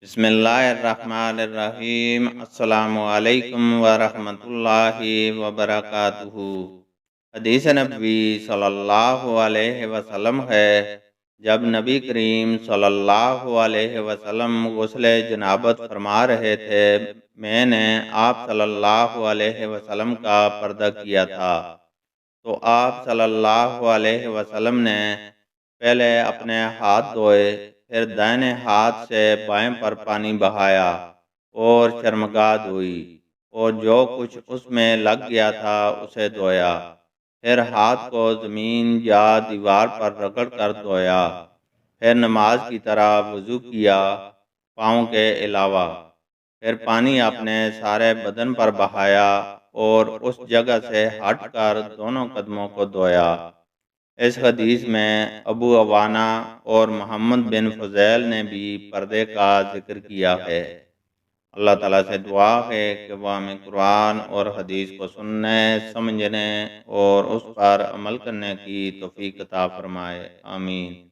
बिस्मिल्लाहिर्रहमानिर्रहीम। अस्सलामु अलैकुम वरहमतुल्लाहि वबरकातुहू। हदीस नबी सल्लल्लाहु अलैहि वसल्लम है, जब नबी करीम सल्लल्लाहु अलैहि वसल्लम गुस्ल जनाबत फरमा रहे थे, मैंने आप सल्लल्लाहु अलैहि वसल्लम का पर्दा किया था। तो आप सल्लल्लाहु अलैहि वसल्लम ने पहले अपने हाथ धोए, फिर दाहिने हाथ से बाएं पर पानी बहाया और शर्मगाह धोई, और जो कुछ उसमें लग गया था उसे धोया। फिर हाथ को ज़मीन या दीवार पर रगड़ कर धोया। फिर नमाज की तरह वज़ू किया, पाँव के अलावा। फिर पानी अपने सारे बदन पर बहाया और उस जगह से हटकर दोनों कदमों को धोया। इस हदीस में अबू अवाना और मोहम्मद बिन फज़ैल ने भी पर्दे का जिक्र किया है। अल्लाह ताला से दुआ है कि वह हमें कुरान और हदीस को सुनने, समझने और उस पर अमल करने की तौफीक अता फरमाए। आमीन।